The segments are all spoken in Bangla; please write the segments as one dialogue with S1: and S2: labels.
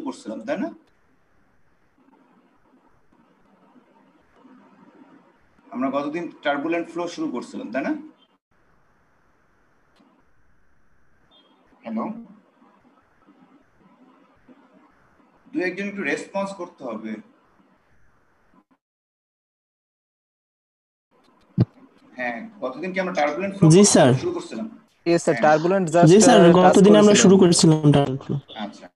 S1: করছিলাম, তাই না? আমরা কতদিন টার্বুলেন্ট ফ্লো শুরু করছিলাম, তাই না? হ্যালো, দু একজন একটু রেসপন্স করতে হবে। হ্যাঁ, কতদিন কি আমরা টার্বুলেন্ট ফ্লো শুরু করছিলাম?
S2: ইয়েস স্যার, টার্বুলেন্ট জাস্ট
S3: জি স্যার,
S2: টাচ
S3: গতদিন আমরা
S2: করেছিলেন।
S3: শুরু করেছিলাম টার্বুলেন্ট ফ্লো।
S1: আচ্ছা,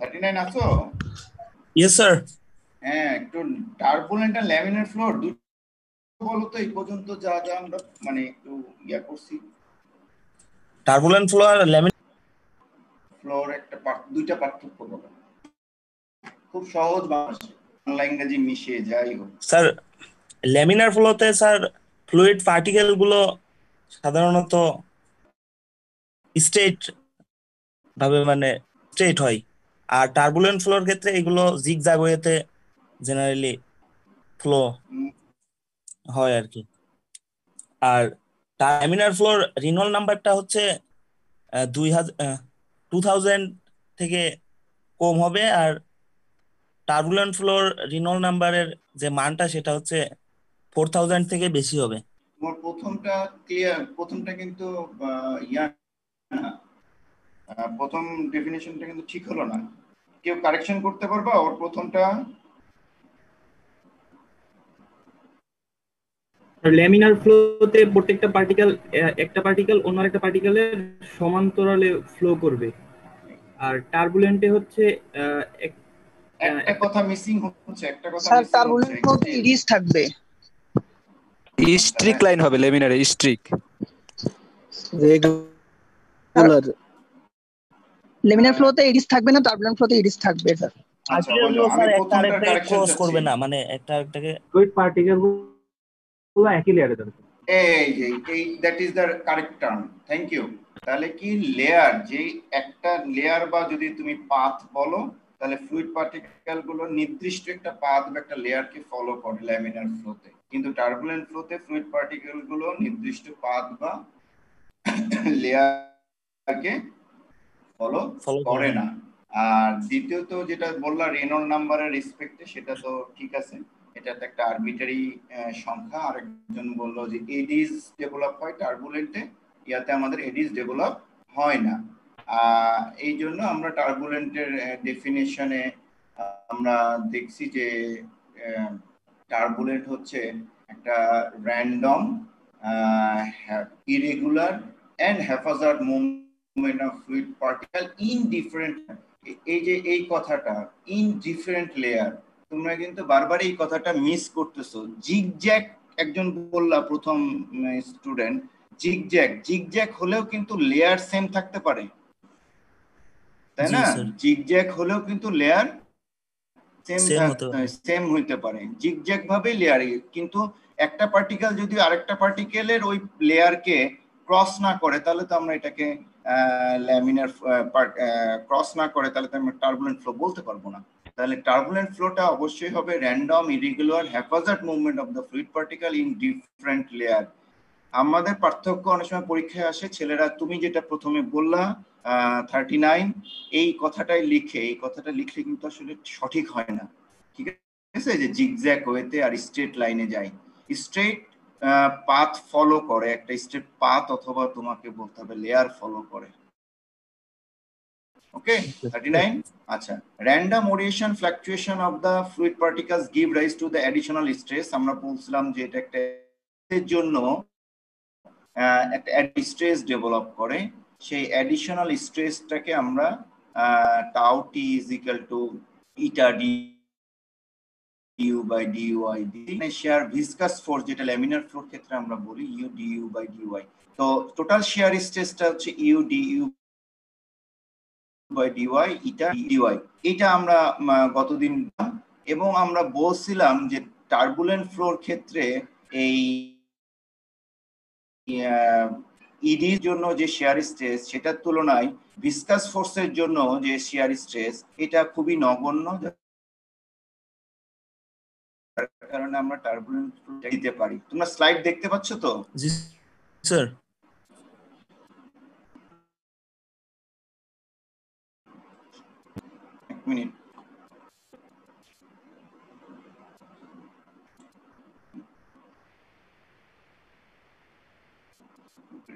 S1: 39 আছো?
S4: Yes sir.
S1: হ্যাঁ, একটু টার্বুলেন্ট আর ল্যামিনার ফ্লোর দুটো বলো তো এই পর্যন্ত যা যা আমরা মানে একটু করছি।
S4: টার্বুলেন্ট ফ্লো আর ল্যামিনার
S1: ফ্লোর দুইটা পার্থক্য বলো, খুব সহজ ভাষায়, বাংলা ইংরেজি মিশিয়ে যাই হোক।
S4: স্যার, ল্যামিনার ফ্লোতে স্যার ফ্লুইড পার্টিকেল গুলো সাধারণত স্ট্রেট ভাবে মানে স্ট্রেট হয়, আর টার্বুলেন্ট ফ্লোর ক্ষেত্রে এগুলো জিগজ্যাগ ওয়েতে জেনারেলি ফ্লো হয় আর কি। আর ল্যামিনার ফ্লোর রিনল নাম্বারটা হচ্ছে 2000 থেকে কম হবে, আর টার্বুলেন্ট ফ্লোর রিনল নাম্বারের যে মানটা সেটা হচ্ছে 4000 থেকে বেশি হবে।
S1: তোমার প্রথমটা ক্লিয়ার, প্রথমটা কিন্তু ইয়া না, প্রথম ডেফিনিশনটা কিন্তু ঠিক হলো না। কেউ কারেকশন করতে পারবা ওর প্রথমটা?
S5: ল্যামিনার ফ্লোতে প্রত্যেকটা পার্টিকেল একটা পার্টিকেল অন্য একটা পার্টিকেলের সমান্তরালে ফ্লো করবে, আর টার্বুলেন্টে হচ্ছে
S1: একটা কথা মিসিং হচ্ছে, একটা কথা
S6: স্যার
S1: মিসিং
S6: টার্বুলেন্ট
S1: হচ্ছে।
S6: ফ্লোতে ইডিস থাকবে,
S2: স্ট্রিক লাইন হবে লেমিনারে, স্ট্রিক
S6: রেগুলার। লেমিনার ফ্লোতে ইডিস থাকবে না, টার্বুলেন্ট ফ্লোতে ইডিস থাকবে স্যার।
S1: আচ্ছা,
S4: পার্টিকেল
S1: বলো,
S4: গুলো
S1: আমি
S4: স্যার একটা
S1: প্রথমটার
S4: আরেকটাকে
S1: কারেকশন
S4: ক্রস
S1: চাচ্ছি।
S4: করবে না, মানে একটা আরেকটাকে
S5: ফ্লুইড পার্টিকেল গুলো একই লেয়ারে যাবে।
S1: এই that is the correct term, thank you. তাহলে কি লেয়ার, যে একটা লেয়ার বা যদি তুমি পাথ বলো, তাহলে ফ্লুইড পার্টিকেল গুলো নির্দিষ্ট একটা পাথ বা একটা লেয়ারকে ফলো করে ল্যামিনার ফ্লোতে, কিন্তু টার্বুলেন্ট ফ্লোতে ফ্লুইড পার্টিকেল গুলো নির্দিষ্ট পাথ বা লেয়ারকে ফলো করে না। আর দ্বিতীয়ত যেটা বললা রেনল্ড নাম্বারের রেসপেক্টে, সেটা তো ঠিক আছে, এটা তো একটা আরবিটারি সংখ্যা। আরেকজন বললো যে এডিস ডেভেলপ হয় টার্বুলেন্টে, ইয়াতে আমাদের এডিস ডেভেলপ হয় না। এই জন্য আমরা টার্বুলেন্টের ডেফিনেশনে আমরা দেখছি যে টার্বুলেন্ট হচ্ছে একটা random, irregular and haphazard movement of fluid particle in different, এই যে এই কথাটা ইন ডিফারেন্ট লেয়ার, তোমরা কিন্তু বারবার এই কথাটা মিস করতেছো। জিগজ্যাগ একজন বললা, প্রথম স্টুডেন্ট, জিগজ্যাগ হলেও কিন্তু লেয়ার সেম থাকতে পারে, তাই না? জিগজ্যাগ হলেও কিন্তু লেয়ার সেম হইতে পারে, জিগজ্যাগ ভাবে লেয়ার, কিন্তু একটা পার্টিকেল যদি আরেকটা পার্টিকেলের ওই লেয়ারকে ক্রস না করে, তাহলে তো আমরা এটাকে ল্যামিনার ক্রস না করে, তাহলে তো আমরা টার্বুলেন্ট ফ্লো বলতে পারবো না। তাহলে টার্বুলেন্ট ফ্লোটা অবশ্যই হবে random, irregular, haphazard movement of the fluid particle in different layer. আমাদের পার্থক্য অনেক সময় পরীক্ষায় আসে, ছেলেরা তুমি যেটা প্রথমে বললা 39, এই কথাটাই লিখে, এই কথাটা লিখলে কিন্তু আসলে সঠিক হয় না, ঠিক আছে? যে জিগজ্যাগ ওয়েতে আর স্ট্রেট লাইনে যায়, স্ট্রেট পাথ ফলো করে, একটা স্ট্রেট পাথ, অথবা তোমাকে বলতে হবে লেয়ার ফলো করে। ওকে, 39। আচ্ছা, random variation fluctuation of the fluid particles give rise to the additional stress. আমরা বলছিলাম যে এটা একটা এর জন্য একটা স্ট্রেস ডেভেলপ করে, সেই অ্যাডিশনাল স্ট্রেসটাকে আমরা tau T is equal to eta D U by D Y দিই। শেয়ার ভিসকাস ফোর্স, যেটা ল্যামিনার ফ্লোর ক্ষেত্রে আমরা বলি ইউ ডিইউ বাই ডিওয়াই। তো টোটাল শেয়ার স্ট্রেসটা হচ্ছে U D U by D Y, eta D Y. এটা আমরা গতদিন, এবং আমরা বলছিলাম যে টার্বুলেন্ট ফ্লোর ক্ষেত্রে এই ইডির জন্য যে শেয়ার স্ট্রেস, সেটার তুলনায় ভিসকাস ফোর্সের জন্য যে শেয়ার স্ট্রেস, এটা খুবই নগণ্য, যার কারণে আমরা টার্বুলেন্ট ফ্লো দিতে পারি। তোমরা স্লাইড দেখতে পাচ্ছ তো?
S4: জি স্যার।
S1: মিনিট।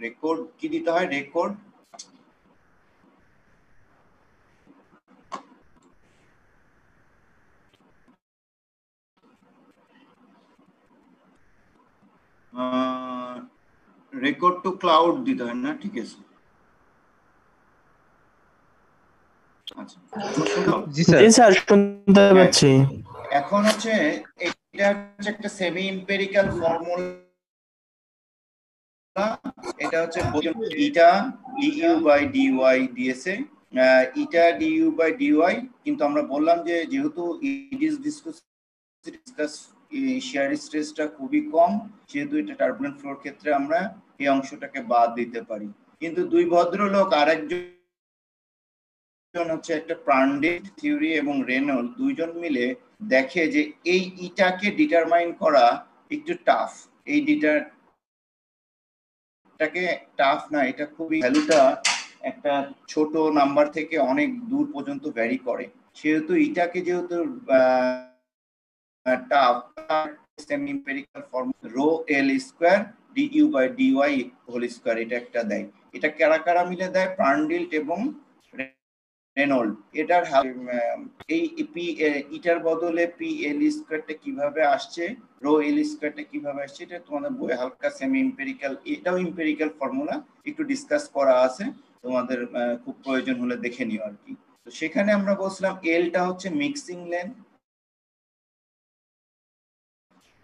S1: রেকর্ড কি দিতে হয়? রেকর্ড রেকর্ড টু ক্লাউড দিতে হয় না? ঠিক আছে, আচ্ছা
S2: জি স্যার।
S5: জি স্যার শুনতে পাচ্ছি।
S1: এখন হচ্ছে এটা হচ্ছে একটা সেমি এম্পিরিক্যাল ফর্মুলা। এটা হচ্ছে ইটা ডিইউ বাই ডিওয়াই দিয়েছে, ইটা ডিইউ বাই ডিওয়াই, কিন্তু আমরা বললাম যে যেহেতু ইট ইজ ডিসকাস শিয়ার স্ট্রেসটা খুবই কম, সেহেতু এটা টার্বুলেন্ট ফ্লোর ক্ষেত্রে আমরা এই অংশটাকে বাদ দিতে পারি। কিন্তু দুই ভদ্রলোক আরেকজন হচ্ছে একটা প্রান্ডিল থিওরি এবং রেনল্ড দুইজন মিলে দেখে যে এই ইটাকে ডিটারমাইন করা একটু টাফ। এই ডিটারটাকে টাফ না, এটা খুবই ভ্যালুটা একটা ছোট নাম্বার থেকে অনেক দূর পর্যন্ত ভ্যারি করে, সেহেতু ইটাকে যেহেতু টাফ, semi empirical formula rho L square DU by D Y whole square এটা একটা দেয়। এটা কারা কারা মিলে দেয়? প্রান্ডিল্ট এবং রেনল্ড। এটার এই পি ইটার বদলে পি এল স্কয়ারটা কিভাবে আসছে, রো এল স্কয়ারটা কিভাবে আসছে, এটা তোমাদের বইয়ে হালকা সেমি এম্পিরিক্যাল, এটাও এম্পিরিক্যাল ফর্মুলা একটু ডিসকাস করা আছে, তোমাদের খুব প্রয়োজন হলে দেখে নিও আর কি। তো সেখানে আমরা বলছিলাম এলটা হচ্ছে মিক্সিং লেন্থ।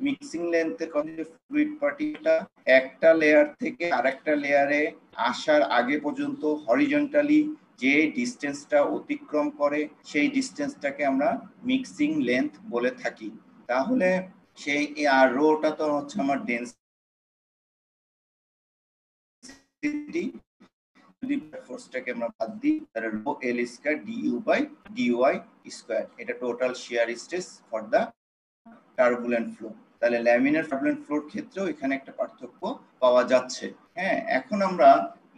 S1: মিক্সিং লেন্থের কথা, ফ্লুইড পার্টিকেলটা একটা লেয়ার থেকে আরেকটা লেয়ারে আসার আগে পর্যন্ত হরিজন্টালি যে ডিসটেন্সটা অতিক্রম করে সেই ডিসটেন্সটাকে আমরা মিক্সিং লেন্থ বলে থাকি। তাহলে সেই আর রোটা তো হচ্ছে আমার ডেন্সিটি, যদি ফোর্সটাকে আমরা বাদ দিই তাহলে rho L square DU by d y square, এটা total shear stress for the turbulent flow. তাহলে ল্যামিনার টার্বুলেন্ট ফ্লোর ক্ষেত্রেও এখানে একটা পার্থক্য পাওয়া যাচ্ছে। হ্যাঁ, এখন আমরা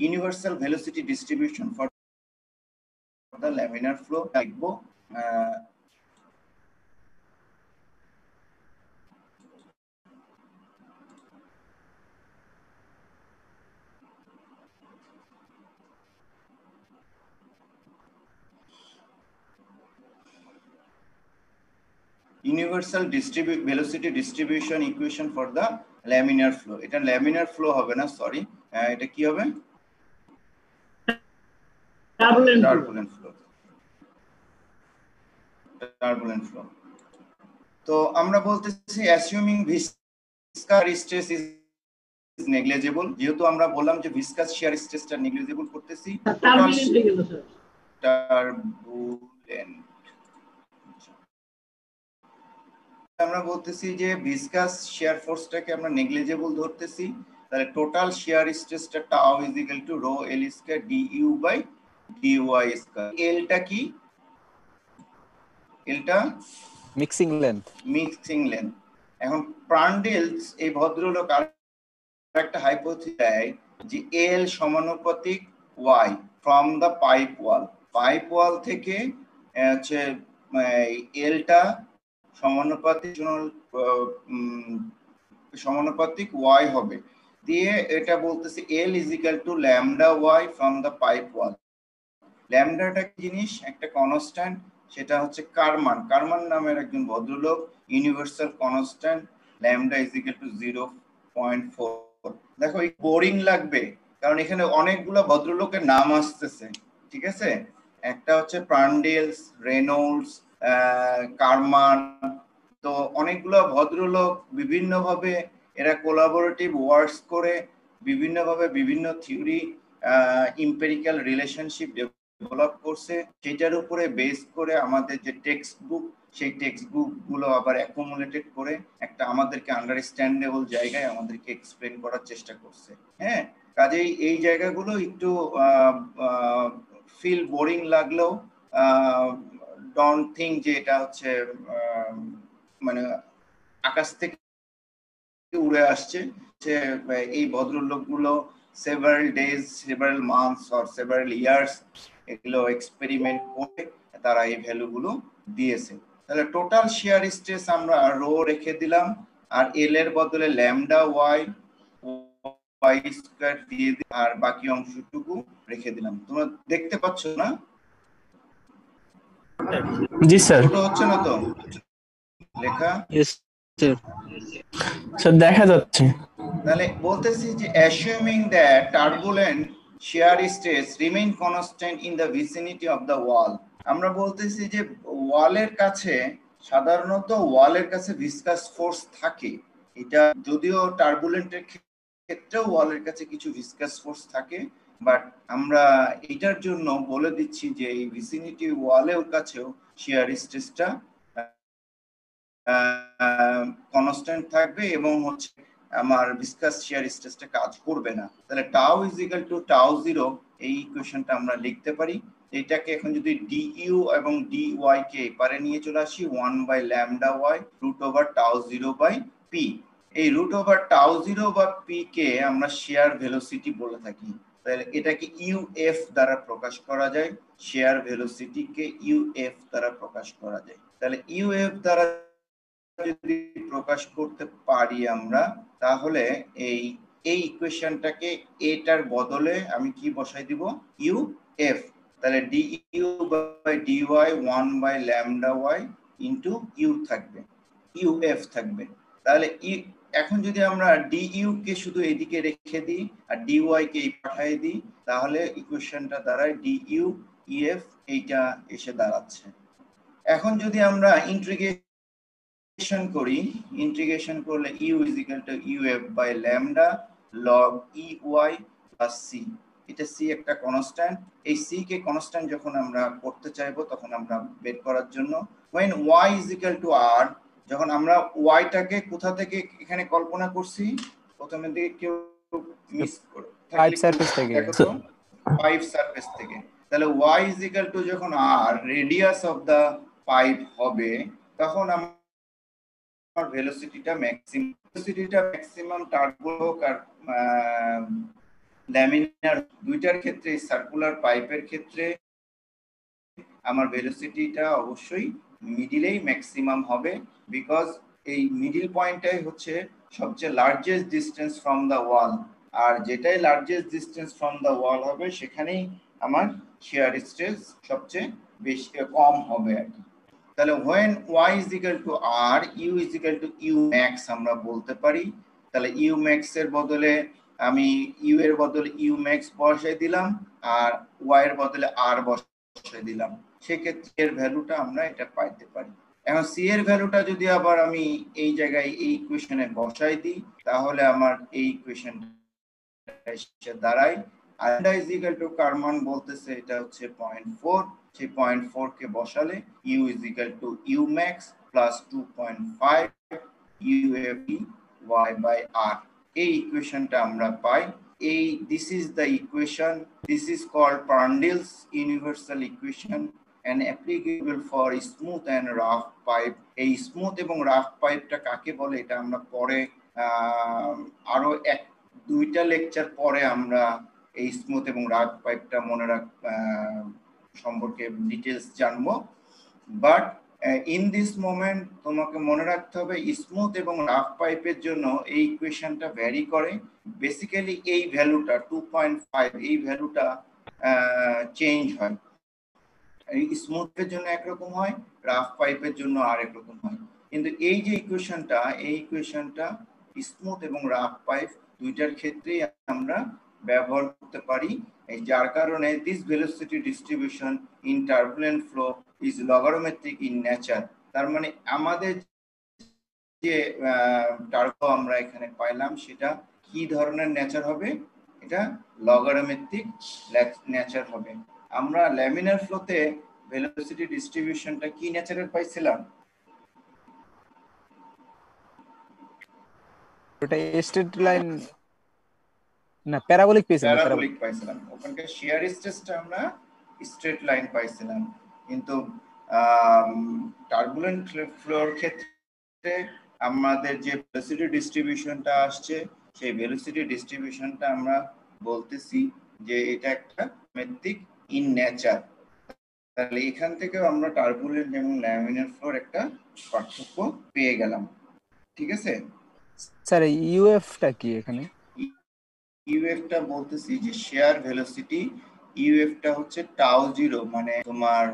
S1: universal velocity distribution for the laminar flow দেখব। Universal velocity distribution equation for the laminar flow. এটা ল্যামিনার ফ্লো হবে না, সরি, এটা কি হবে? Turbulent flow. Turbulent flow. তো আমরা বলতেছি assuming viscous stress is negligible, যেহেতু আমরা বললাম যে ভিসকাস শিয়ার স্ট্রেসটা নেগলিজেবল করতেছি, টার্বুলেন্ট আমরা বলতেছি যে ভিসকাস শিয়ার ফোর্সটাকে আমরা নেগলিজেবল ধরতেছি, তাহলে টোটাল শিয়ার স্ট্রেসটা tau is equal to rho L square DU by d y square. এলটা কি? এলটা
S2: মিক্সিং লেন্থ।
S1: Mixing length. এখন প্রান্ডিলস এই ভদ্রলোক আর একটা হাইপোথিসিস দেয় যে এল সমানুপাতিক y from the pipe wall. Pipe wall থেকে হচ্ছে এলটা সমানুপাতিক ওয়াই হবে, দিয়ে এটা বলতেছে L is equal to lambda y from the pipe wall. ল্যামডাটা কি জিনিস? একটা কনস্ট্যান্ট, সেটা হচ্ছে কারমান। কারমান নামের একজন ভদ্রলোক universal constant lambda is equal two 0.4। দেখো এই বোরিং লাগবে কারণ এখানে অনেকগুলো ভদ্রলোকের নাম আসতেছে, ঠিক আছে? একটা হচ্ছে প্রান্ডেলস, রেনল্ডস, কারমান, তো অনেকগুলো ভদ্রলোক বিভিন্নভাবে এরা কোলাবোরেটিভ ওয়ার্কস করে বিভিন্নভাবে বিভিন্ন থিওরি এম্পিরিক্যাল রিলেশনশিপ ডেভেলপ করছে, সেটার উপরে বেস করে আমাদের যে টেক্সট বুক, সেই টেক্সট বুক গুলো আবার অ্যাকুমুলেটেড করে একটা আমাদেরকে আন্ডারস্ট্যান্ডেবল জায়গায় আমাদেরকে এক্সপ্লেন করার চেষ্টা করছে। হ্যাঁ, কাজেই এই জায়গাগুলো একটু ফিল বোরিং লাগলেও ডোন্ট থিঙ্ক যে এটা হচ্ছে মানে আকাশ থেকে উড়ে আসছে। যে এই ভদ্রলোকগুলো several days, several months or several years এগুলো এক্সপেরিমেন্ট করে তারা এই ভ্যালুগুলো দিয়েছে। তাহলে টোটাল শিয়ার স্ট্রেস আমরা রো রেখে দিলাম, আর এল এর বদলে ল্যামডা ওয়াই স্কয়ার দিয়ে দিই, আর বাকি অংশটুকু রেখে দিলাম। তোমরা দেখতে পাচ্ছ না?
S3: জি স্যার।
S1: ছোট হচ্ছে না তো লেখা?
S3: স্যার দেখা যাচ্ছে।
S1: তাহলে বলতেছি যে assuming that turbulent shear stress remain constant in the vicinity of the wall. আমরা বলতেছি যে ওয়ালের কাছে সাধারণত ওয়ালের কাছে ভিসকাস ফোর্স থাকে, এটা যদিও টার্বুলেন্টের ক্ষেত্রেও ওয়ালের কাছে কিছু ভিসকাস ফোর্স থাকে, বাট আমরা এটার জন্য বলে দিচ্ছি যে এই ভিসিনিটি ওয়ালের কাছেও শিয়ার স্ট্রেসটা কনস্ট্যান্ট থাকবে এবং হচ্ছে আমার ভিসকাস শিয়ার স্ট্রেসটা কাজ করবে না। তাহলে tau is equal two tau zero, এই ইকুয়েশনটা আমরা লিখতে পারি। এটাকে এখন যদি ডিইউ এবং ডিওয়াই কে পারে নিয়ে চলে আসি 1 by lambda Y root over tau zero by P. এই রুট ওভার টাউ জিরো বা পি কে আমরা শেয়ার ভেলোসিটি বলে থাকি। তাহলে এটাকে ইউএফ দ্বারা প্রকাশ করা যায়, শেয়ার ভেলোসিটিকে ইউএফ দ্বারা প্রকাশ করা যায়। তাহলে ইউএফ দ্বারা যদি প্রকাশ করতে পারি আমরা, তাহলে এই ইকুয়েশনটাকে এটার বদলে আমি কি বসাই দিব? ইউএফ। তাহলে D U by D Y 1 by lambda Y into U থাকবে, ইউএফ থাকবে। তাহলে এখন যদি আমরা ডিইউ কে শুধু এদিকে রেখে দিই আর ডিওয়াই কে পাঠিয়ে দিই, তাহলে ইকুয়েশনটা দাঁড়ায় ডিইউ ইএফ, এইটা এসে দাঁড়াচ্ছে। এখন যদি আমরা ইন্টিগ্রেশন করি, ইন্টিগ্রেশন করলে u is equal to u f by lambda log e y plus C. এটা সি একটা কনস্ট্যান্ট, এই সি কে কনস্ট্যান্ট যখন আমরা করতে চাইবো তখন আমরা বের করার জন্য when y is equal to r, যখন আমরা y টাকে কোথা থেকে এখানে কল্পনা করছি, প্রথমে দিকে কেউ মিস করে
S2: পাইপ সারফেস থেকে,
S1: দেখো তো, পাইপ সারফেস থেকে। তাহলে y is equal to যখন r radius of the pipe হবে, তখন আমার ভেলোসিটিটা ম্যাক্সিমাম টার্বো হোক আর ল্যামিনার, দুইটার ক্ষেত্রে সার্কুলার পাইপের ক্ষেত্রে আমার ভেলোসিটিটা অবশ্যই মিডিলেই ম্যাক্সিমাম হবে, বিকজ এই মিডিল পয়েন্টটাই হচ্ছে সবচেয়ে লার্জেস্ট ডিসটেন্স ফ্রম দ্য ওয়াল, আর যেটাই লার্জেস্ট ডিসটেন্স ফ্রম দ্য ওয়াল হবে সেখানেই আমার শিয়ার স্ট্রেস সবচেয়ে বেশি কম হবে আর কি। তাহলে when y is equal to r, u is equal to u max আমরা বলতে পারি। তাহলে u max এর বদলে আমি u এর বদলে u max বসাই দিলাম আর y এর বদলে r বসাই দিলাম, সেক্ষেত্রে এর ভ্যালুটা আমরা এটা পাইতে পারি। এখন c এর ভ্যালুটা যদি আবার আমি এই জায়গায় এই ইকুয়েশনে বসাই দিই, তাহলে আমার এই ইকুয়েশনটা এসে দাঁড়ায় alpha is equal to Karman বলতেছে এটা হচ্ছে 0.4, সেই 0.4 কে বসালে u is equal to u max plus 2.5 uf y by r, এই ইকুয়েশনটা আমরা পাই। এই this is the equation, this is called Prandtl's universal equation and applicable for smooth and rough pipe। এই স্মুথ এবং রাফ পাইপটা কাকে বলে এটা আমরা পরে আরো দুইটা লেকচার পরে আমরা এই স্মুথ এবং রাফ পাইপটা মনে সম্পর্কে ডিটেলস জানবো। বাট ইন দিস মোমেন্ট তোমাকে মনে রাখতে হবে স্মুথ এবং রাফ পাইপের জন্য এই ইকুয়েশনটা ভ্যারি করে। বেসিক্যালি এই ভ্যালুটা 2.5, এই ভ্যালুটা চেঞ্জ হয়, স্মুথের জন্য একরকম হয়, রাফ পাইপের জন্য আরেক রকম হয়। কিন্তু এই যে ইকুয়েশনটা, এই ইকুয়েশনটা স্মুথ এবং রাফ পাইপ দুইটার ক্ষেত্রেই আমরা ব্যবহার করতে পারি, যার কারণে this velocity distribution in turbulent flow is logarithmic in nature. তার মানে আমাদের যে টার্বো আমরা এখানে পাইলাম সেটা কি ধরনের নেচার হবে? এটা লগারিদমিক নেচার হবে। আমরা ল্যামিনার ফ্লোতে ভেলোসিটি ডিস্ট্রিবিউশনটা কি নেচারের পাইছিলাম?
S2: ওটা স্ট্রেট লাইন না, প্যারাবোলিক পাইছিলাম,
S1: প্যারাবোলিক পাইছিলাম। ওখানকার শিয়ার স্ট্রেসটা আমরা স্ট্রেট লাইন পাইছিলাম, কিন্তু টার্বুলেন্ট ফ্লোর ক্ষেত্রে আমাদের যে ভেলোসিটি ডিস্ট্রিবিউশনটা আসছে, সেই ভেলোসিটি ডিস্ট্রিবিউশনটা আমরা বলতেছি যে এটা একটা মেট্রিক ইন নেচার। তাহলে এখান থেকে আমরা টার্বুলেন্ট এবং ল্যামিনার ফ্লোর একটা পার্থক্য পেয়ে গেলাম। ঠিক আছে,
S2: স্যার ইউএফটা কি এখানে?
S1: ইউএফটা বলতেছি যে শেয়ার ভেলোসিটি, ইউএফটা হচ্ছে টাউ জিরো, মানে তোমার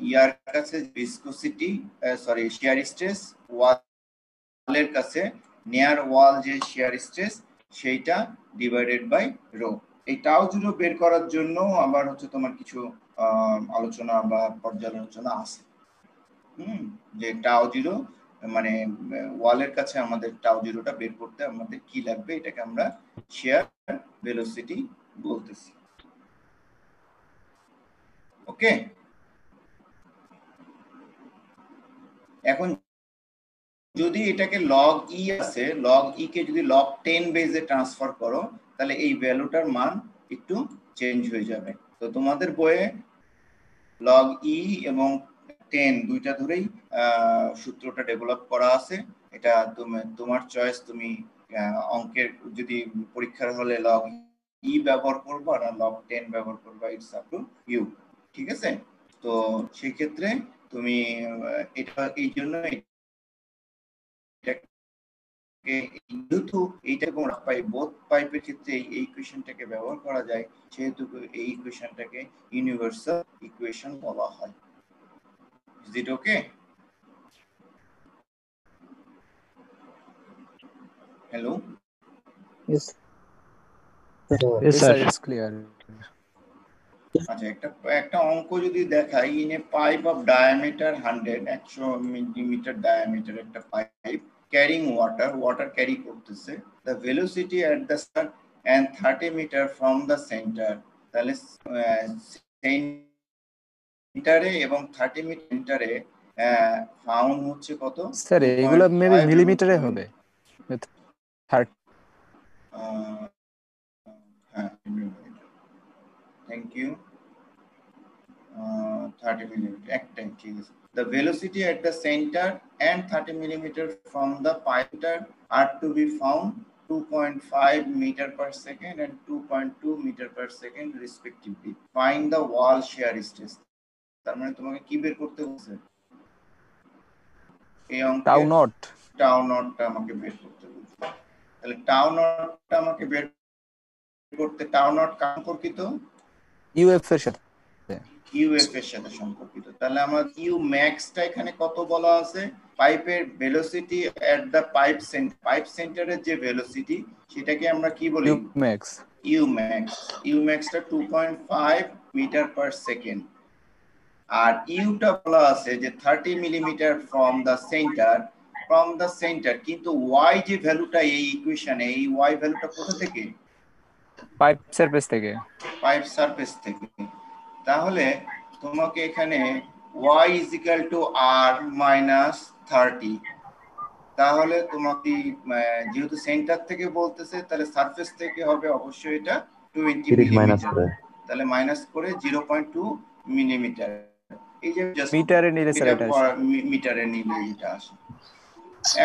S1: ইয়ার কাছে ভিসকোসিটি, সরি শেয়ার স্ট্রেস, ওয়ালের কাছে নিয়ার ওয়াল যে শেয়ার স্ট্রেস সেইটা ডিভাইডেড বাই রো। এই টাউ জিরো বের করার জন্য আবার হচ্ছে তোমার কিছু আলোচনা বা পর্যালোচনা আছে। যে টাউ জিরো মানে ওয়ালের কাছে আমাদের টাউ জিরোটা বের করতে আমাদের কি লাগবে, এটাকে আমরা শেয়ার ভেলোসিটি বলতেছি। ওকে, এখন যদি এটাকে লগ ই আছে, লগ ই কে যদি লগ 10 বেজে ট্রান্সফার করো তাহলে এই ভ্যালুটার মান একটু চেঞ্জ হয়ে যাবে। তো তোমাদের বইয়ে লগ ই এবং 10 দুইটা ধরেই সূত্রটা ডেভেলপ করা আছে। এটা তোমার চয়েস, তুমি অঙ্কের যদি পরীক্ষার হলে লগ ই ব্যবহার করবা না লগ 10 ব্যবহার করবা, ইটস আপ টু ইউ। ঠিক আছে, তো সেই ক্ষেত্রে তুমি এটা এই জন্য যেহেতু এইটা এবং বোথ পাইপের ক্ষেত্রে এই ইকুয়েশনটাকে ব্যবহার করা যায়, সেহেতু এই ইকুয়েশনটাকে ইউনিভার্সাল ইকুয়েশন বলা হয়। Is it okay? Hello,
S2: Yes,
S3: Yes,
S2: sir,
S3: sir.
S2: it's clear.
S1: আচ্ছা একটা অঙ্ক যদি দেখাই, in a pipe of diameter 100 millimetre diameter একটা পাইপ ক্যারিং ওয়াটার ক্যারি করতেছে, the velocity at the start end 30 metre from the centre. তাহলে সেন্টারে এবং 30 মিটারে ফাউন্ড হচ্ছে কত?
S2: স্যার এগুলো মেবি মিলিমিটারে হবে। 30
S1: হ্যাঁ, থ্যাংক ইউ। 30 millimeter একটাই, ঠিক আছে। The velocity at the center and 30 millimeter from the pipe are to be found 2.5 meter per second and 2.2 meter per second respectively. Find the wall shear stress. তার মানে তোমাকে কি বের করতে বলছে? এই অঙ্কে টাউ নটটা আমাকে বের করতে বলছে। তাহলে টাউ নটটা আমাকে বের করতে, টাউ নট সম্পর্কিত
S2: ইউএফ এর সাথে,
S1: ইউএফ এর সাথে সম্পর্কিত। তাহলে আমার ইউ ম্যাক্সটা এখানে কত বলা আছে? পাইপের velocity at the pipe centre, pipe সেন্টারের যে ভেলোসিটি সেটাকে আমরা কি বলি? ইউ ম্যাক্সটা 2.5 মিটার পার সেকেন্ড। আর ইউটা বলা আছে যে 30 মিলিমিটার ফ্রম দা সেন্টার, কিন্তু ওয়াই যে ভ্যালুটা এই ইকুয়েশনে, এই ওয়াই ভ্যালুটা কোথা থেকে?
S2: পাইপ সারফেস থেকে। তাহলে তোমাকে এখানে y is equal to r minus 30, তাহলে তোমাকে যেহেতু সেন্টার থেকে বলতেছে তাহলে সারফেস থেকে হবে অবশ্যই এটা 20 মিলিমিটার, তাহলে মাইনাস করে 0.2 মিলিমিটার। এই যে মিটারে নিলে স্যার এটা আসে,
S1: মিটারে নিলে এটা আসে।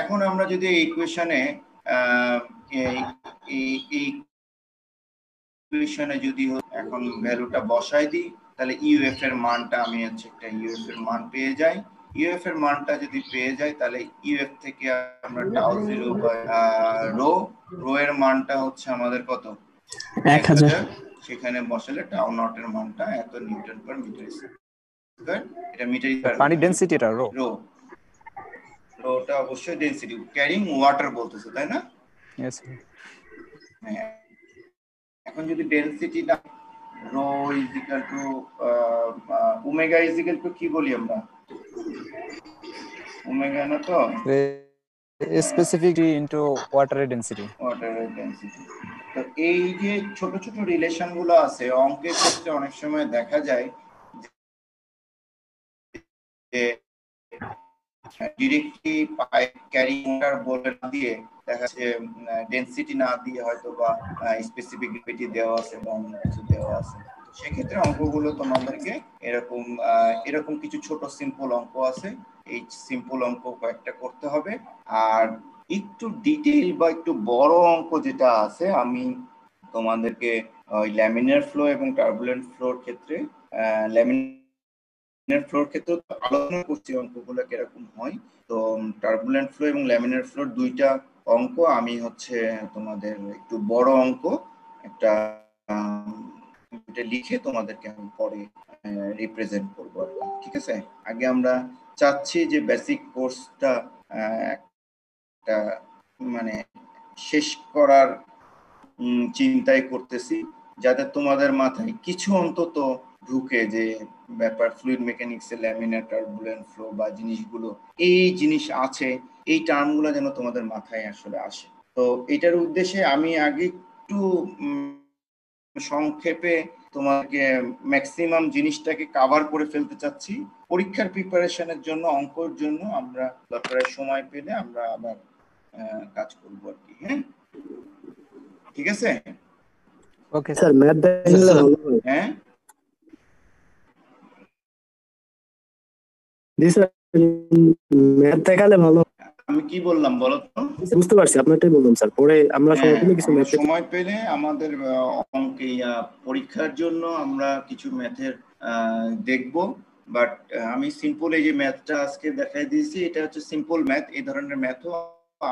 S1: এখন আমরা যদি এই ইকুয়েশনে যদি এখন ভ্যালুটা বসাই দিই, তাহলে ইউএফ এর মানটা আমি হচ্ছে একটা ইউএফ এর মান পেয়ে যাই। ইউএফ এর মানটা যদি পেয়ে যাই তাহলে ইউএফ থেকে আমরা টাউ জিরো রো এর মানটা হচ্ছে আমাদের কত? 1000। সেখানে বসালে টাউ নট এর মানটা এত নিউটন পার মিটার স্কয়ার। এটা মিটার
S2: পানি ডেনসিটি, এটা
S1: রোটা অবশ্যই ডেনসিটি, ক্যারিং ওয়াটার বলতেছে, তাই না?
S2: यस।
S1: হ্যাঁ, এখন যদি ডেনসিটিটা rho is equal to omega is equal to কি বলি আমরা? ওমেগা না তো,
S2: স্পেসিফিকলি ইনটু ওয়াটার ডেনসিটি।
S1: তো এই যে ছোট ছোট রিলেশন গুলো আছে অঙ্কের ক্ষেত্রে অনেক সময় দেখা যায় যে ডিরেক্টলি পাইপ ক্যারি ওয়াটার বলে না দিয়ে দেখা যাচ্ছে ডেনসিটি না দিয়ে হয়তো বা স্পেসিফিক গ্র্যাভিটি দেওয়া আছে বা অন্য কিছু দেওয়া আছে। সেক্ষেত্রে অঙ্কগুলো তোমাদেরকে এরকম কিছু ছোট সিম্পল অঙ্ক আছে, এই সিম্পল অঙ্ক কয়েকটা করতে হবে। আর একটু ডিটেইল বা একটু বড় অঙ্ক যেটা আছে আমি তোমাদেরকে ল্যামিনার ফ্লো এবং টার্বুলেন্ট ফ্লোর ক্ষেত্রে ল্যামিনার ল্যামিনার ফ্লোর ক্ষেত্রে তো আলোচনা করছি অঙ্কগুলো কিরকম হয়। তো টার্বুলেন্ট ফ্লো এবং ল্যামিনার ফ্লোর দুইটা অঙ্ক আমি হচ্ছে তোমাদের একটু বড় অঙ্ক একটা এটা লিখে তোমাদেরকে আমি পরে রিপ্রেজেন্ট করব, ঠিক আছে? আগে আমরা চাচ্ছি যে বেসিক কোর্সটা একটা মানে শেষ করার চিন্তাই করতেছি, যাতে তোমাদের মাথায় কিছু অন্তত ঢুকে যে ব্যাপার ফ্লুইড মেকানিক্সে ল্যামিনার টার্বুলেন্ট ফ্লো বা জিনিসগুলো এই জিনিস আছে, এই টার্মগুলো যেন তোমাদের মাথায় আসলে আসে। তো এটার উদ্দেশ্যে আমি আগে একটু সংক্ষেপে তোমাকে ম্যাক্সিমাম জিনিসটাকে কভার করে ফেলতে চাচ্ছি। পরীক্ষার প্রিপারেশনের জন্য, অঙ্কের জন্য আমরা দরকারের সময় পেলে আমরা আবার কাজ করব আর কি। হ্যাঁ, ঠিক আছে?
S3: ওকে স্যার, ম্যাথ দেখালে ভালো হয়।
S1: হ্যাঁ
S3: জি স্যার, ম্যাথ দেখালে ভালো।
S1: আমি কি বললাম বলো তো?
S3: বুঝতে পারছি, আপনারটাই বললাম স্যার। পরে আমরা সময় পেলে কিছু ম্যাথ
S1: সময় পেলে আমাদের অঙ্কে পরীক্ষার জন্য আমরা কিছু ম্যাথের দেখব। বাট আমি সিম্পল এই যে ম্যাথটা আজকে দেখাই দিয়েছি, এটা হচ্ছে সিম্পল ম্যাথ, এই ধরনের ম্যাথও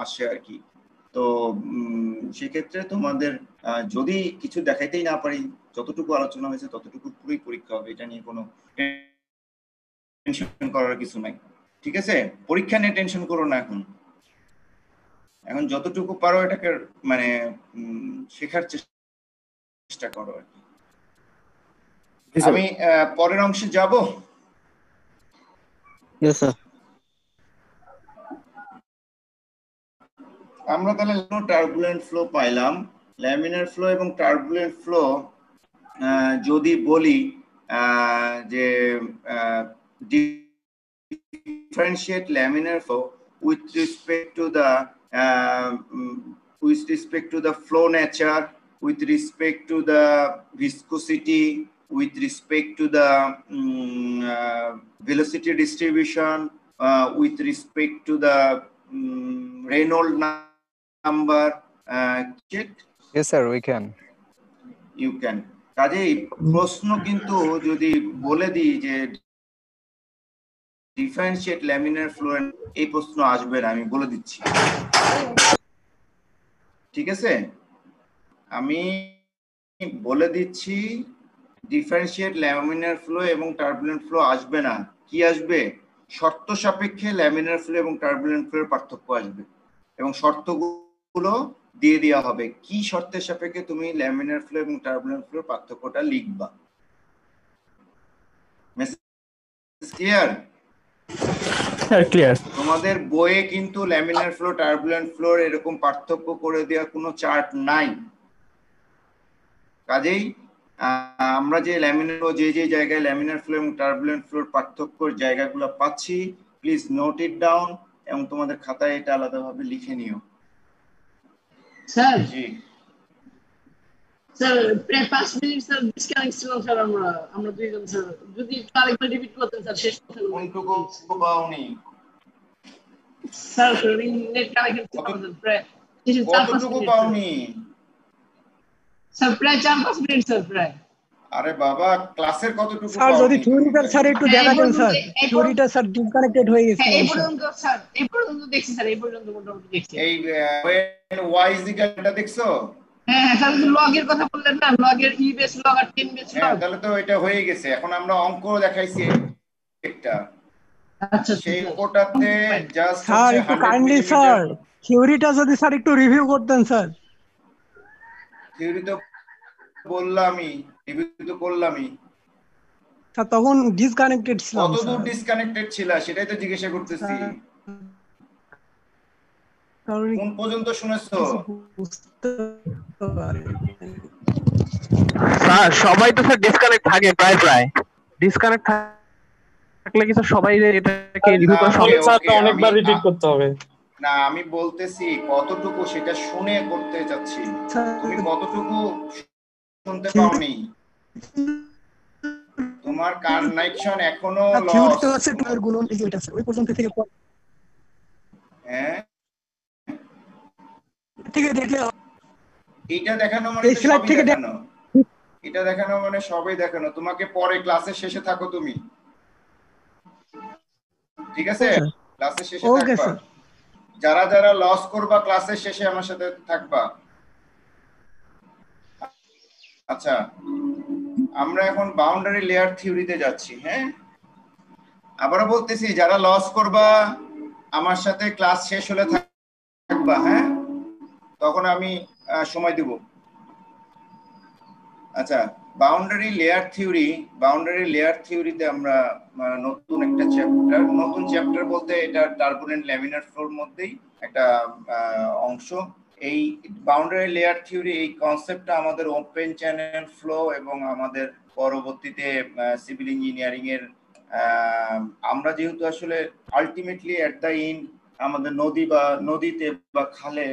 S1: আসে আর কি। তো সেক্ষেত্রে তোমাদের যদি কিছু দেখাইতেই না পারি, যতটুকু আলোচনা হয়েছে ততটুকু পুরোই পরীক্ষা হবে, এটা নিয়ে কোনো টেনশন করার কিছু নাই, ঠিক আছে? পরীক্ষা নিয়ে টেনশন করো না। এখন যতটুকু পারো এটাকে মানে শেখার চেষ্টা করো আর কি। আমি পরের অংশে যাব। আমরা তাহলে টার্বুলেন্ট ফ্লো পাইলাম। ল্যামিনার ফ্লো এবং টার্বুলেন্ট ফ্লো যদি বলি যে differentiate laminar flow with respect to the flow nature, with respect to the viscosity, with respect to the velocity distribution, with respect to the Reynolds number.
S2: Yes sir, we can.
S1: You can. কাজেই প্রশ্ন কিন্তু যদি বলে দিই যে ডিফারেন্সিয়েট ল্যামিনার ফ্লো, এই প্রশ্ন আসবে না, আমি বলে দিচ্ছি, ঠিক আছে? আমি বলে দিচ্ছি ডিফারেন্সিয়েট ল্যামিনার ফ্লো এবং টার্বুলেন্ট ফ্লো আসবে না। কি আসবে? শর্ত সাপেক্ষে ল্যামিনার ফ্লো এবং টার্বুলেন্ট ফ্লো এর পার্থক্য আসবে এবং শর্তগুলো দিয়ে দেওয়া হবে। কি শর্তের সাপেক্ষে তুমি ল্যামিনার ফ্লো এবং টার্বুলেন্ট ফ্লোর পার্থক্যটা লিখবা। Message clear?
S5: Sir clear.
S1: তোমাদের বইয়ে কিন্তু ল্যামিনার ফ্লো টার্বুলেন্ট ফ্লোর এরকম পার্থক্য করে দেওয়া কোনো চার্ট নাই। কাজেই আমরা যে ল্যামিনার ফ্লো, যে জায়গায় ল্যামিনার ফ্লো এবং টার্বুলেন্ট ফ্লোর পার্থক্যের জায়গাগুলো পাচ্ছি, প্লিজ নোট ইট ডাউন এবং তোমাদের খাতায় এটা আলাদাভাবে লিখে নিও।
S7: স্যার
S1: জি
S7: স্যার, প্রায় 5 মিনিট স্যার ডিসকানেক্ট ছিলাম স্যার। আমরা দুইজন স্যার, যদি আরেকবার রিপিট করতেন স্যার শেষ কথা।
S1: কোনটুকু পাওনি
S7: স্যার? নেট কানেক্টেড ছিল স্যার, প্রায় 4-5 মিনিট
S1: পাওনি
S7: স্যার, প্রায় 4-5 মিনিট স্যার প্রায়।
S1: আরে বাবা, ক্লাসের কতটুকু
S6: স্যার যদি থিওরিটা স্যার একটু দেখাতেন স্যার। থিওরিটা স্যার ডিসকানেক্টেড হয়ে গেছে।
S7: এই পর্যন্ত স্যার, এই পর্যন্ত দেখছি স্যার, এই পর্যন্ত মোটামুটি দেখছি।
S1: এই y ইকুয়ালটা দেখছো?
S7: হ্যাঁ স্যার, লগের কথা বললেন না, লগের ই বেস লগ আর 10 বেস লগ।
S1: তাহলে তো এটা হয়ে গেছে। এখন আমরা অঙ্ক দেখাইছি একটা,
S7: আচ্ছা
S1: সেই অঙ্কটাতে জাস্ট
S6: স্যার একটু কাইন্ডলি স্যার থিওরিটা যদি স্যার একটু রিভিউ করতেন স্যার।
S1: থিওরি তো বললামই, রিভিউ তো করলামই
S6: স্যার। তখন ডিসকানেক্টেড ছিলাম।
S1: কতদূর ডিসকানেক্টেড ছিল সেটাই তো জিজ্ঞাসা করতেছি। কোন পর্যন্ত শুনেছো?
S5: স্যার সবাই তো স্যার ডিসকানেক্ট থাকে, প্রায় ডিসকানেক্ট থাকলে কি স্যার সবাই এটাকে রিভিউ করা সম্ভব? স্যার অনেকবার রিপিট করতে হবে
S1: না, আমি বলতেছি কতটুকু সেটা শুনে করতে যাচ্ছি। তুমি কতটুকু শুনতে পাওনি? তোমার কানেকশন এখনো লস।
S6: থিওরিটা হচ্ছে 2 এর গুণন, এই এটা স্যার ওই পর্যন্ত থেকে
S1: হ্যাঁ
S6: ঠিক আছে দেখলে
S1: এটা দেখানো মানে
S6: এই স্লাইড থেকে
S1: দেখানো, এটা দেখানো মানে সবই দেখানো। তোমাকে পরে ক্লাসের শেষে থাকো তুমি, ঠিক আছে? ক্লাসের শেষে
S6: ওকে
S1: থাকবা।
S6: স্যার।
S1: যারা যারা লস করবা ক্লাসের শেষে আমার সাথে থাকবা। আচ্ছা, আমরা এখন বাউন্ডারি লেয়ার থিওরিতে যাচ্ছি। হ্যাঁ, আবারও বলতেছি, যারা লস করবা আমার সাথে ক্লাস শেষ হলে থাকবা। হ্যাঁ, তখন আমি সময় দিব। আচ্ছা, বাউন্ডারি লেয়ার থিওরিতে আমরা নতুন একটা চ্যাপ্টার বলতে এটা টার্বুলেন্ট ল্যামিনার ফ্লোর মধ্যেই একটা অংশ। এই বাউন্ডারি লেয়ার থিওরি, এই কনসেপ্টটা আমাদের ওপেন চ্যানেল ফ্লো এবং আমাদের পরবর্তীতে সিভিল ইঞ্জিনিয়ারিং এর আমরা যেহেতু আসলে আলটিমেটলি এট দ্য এন্ড আমাদের নদীতে বা খালে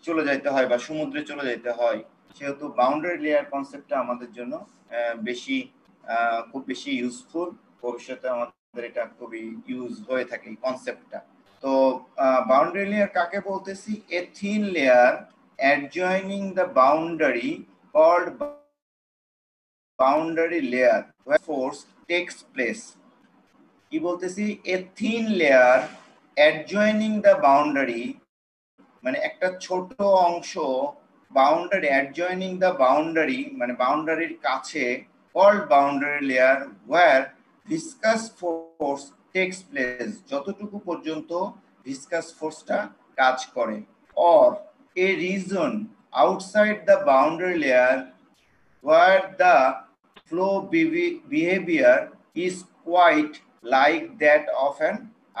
S1: চলে যাইতে হয় বা সমুদ্রে চলে যাইতে হয়, সেহেতু বাউন্ডারি লেয়ার কনসেপ্টটা আমাদের জন্য খুব বেশি ইউজফুল। ভবিষ্যতে আমাদের এটা খুবই ইউজ হয়ে থাকে এই কনসেপ্টটা। তো বাউন্ডারি লেয়ার কাকে বলতেছি? A thin layer adjoining the boundary called boundary layer where force takes place। কি বলতেছি? A thin layer adjoining the boundary, মানে একটা ছোট অংশ বাউন্ডারি, অ্যাডজয়নিং দ্য বাউন্ডারি মানে বাউন্ডারির কাছে, called boundary layer where viscous force takes place, যতটুকু পর্যন্ত ভিসকাস ফোর্সটা কাজ করে। Or a region outside the boundary layer where the flow behaviour is quite like that of an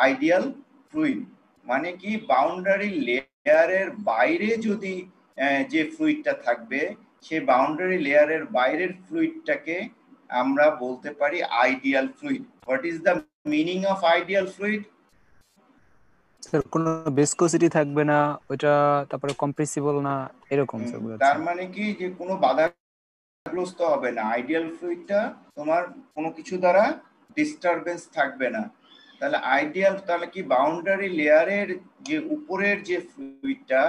S1: ideal fluid. মানে কি, বাউন্ডারি লেয়ারের বাইরে যদি যে ফ্লুইডটা থাকবে, সেই বাউন্ডারি লেয়ারের বাইরের ফ্লুইডটাকে আমরা বলতে পারি ideal fluid. What is the meaning of ideal fluid?
S2: Sir কোনো ভিসকোসিটি থাকবে না ওটা, তারপরে কম্প্রেসিবল না, এরকম স্যার বোঝাচ্ছে।
S1: তার মানে কি, যে কোনো বাধাগ্রস্ত হবে না। আইডিয়াল ফ্লুইডটা তোমার কোনো কিছু দ্বারা ডিস্টারবেন্স থাকবে না। তাহলে আইডিয়াল, তাহলে কি বাউন্ডারি লেয়ারের যে উপরের যে ফ্লুইডটা,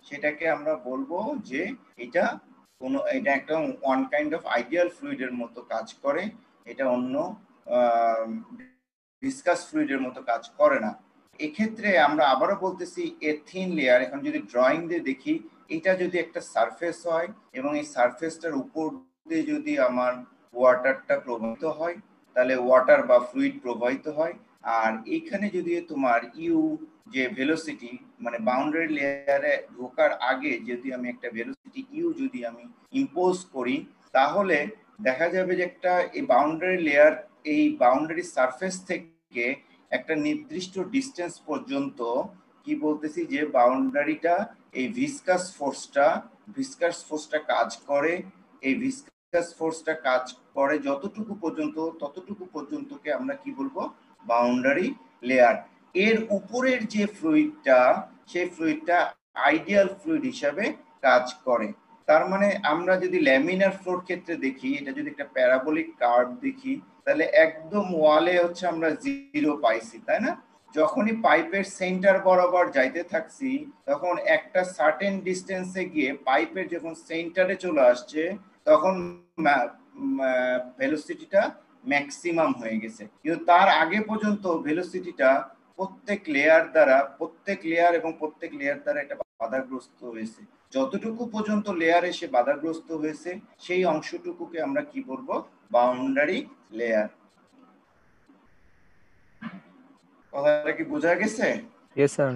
S1: সেটাকে আমরা বলবো যে এটা একটা ওয়ান কাইন্ড অফ আইডিয়াল ফ্লুইডের মতো কাজ করে, এটা অন্য ভিসকাস ফ্লুইডের মতো কাজ করে না। এক্ষেত্রে আমরা আবারও বলতেছি এ থিন লেয়ার। এখন যদি ড্রয়িং দিয়ে দেখি, এটা যদি একটা সারফেস হয় এবং এই সারফেসটার উপর দিয়ে যদি আমার ওয়াটারটা প্রবাহিত হয়, তাহলে ওয়াটার বা ফ্লুইড প্রবাহিত হয়। আর এইখানে যদি তোমার যে ভেলোসিটি, মানে বাউন্ডারি লেয়ারে ঢোকার আগে যদি আমি একটা ভেলোসিটি যদি আমি ইম্পোজ করি, তাহলে দেখা যাবে যে একটা এই বাউন্ডারি লেয়ার, এই বাউন্ডারি সারফেস থেকে একটা নির্দিষ্ট ডিস্টেন্স পর্যন্ত কি বলতেছি, যে বাউন্ডারিটা এই ভিসকাস ফোর্সটা কাজ করে। এই ভিসকাস ফোর্সটা কাজ করে যতটুকু পর্যন্ত, ততটুকু পর্যন্তকে আমরা কি বলবো? Boundary layer. এর উপরের যে ফ্লুইডটা, সেই ফ্লুইডটা আইডিয়াল ফ্লুইড হিসাবে কাজ করে। তার মানে আমরা যদি ল্যামিনার ফ্লোর ক্ষেত্রে দেখি, এটা যদি একটা প্যারাবোলিক কার্ভ দেখি, তাহলে একদম ওয়ালে হচ্ছে আমরা 0 পাইছি, তাই না? যখনই পাইপের সেন্টার বরাবর যাইতে থাকছি, তখন একটা সার্টেন ডিস্টেন্সে গিয়ে পাইপের যখন সেন্টারে চলে আসছে, তখন ভেলোসিটিটা ম্যাক্সিমাম হয়ে গেছে। কিন্তু তার আগে পর্যন্ত ভেলোসিটিটা প্রত্যেক লেয়ার দ্বারা এটা বাধাগ্রস্ত হয়েছে। যতটুকু পর্যন্ত লেয়ার এসে বাধাগ্রস্ত হয়েছে, সেই অংশটুকুকে আমরা কি বলবো? Boundary layer. কথাটা কি বোঝা গেছে?
S2: Yes sir.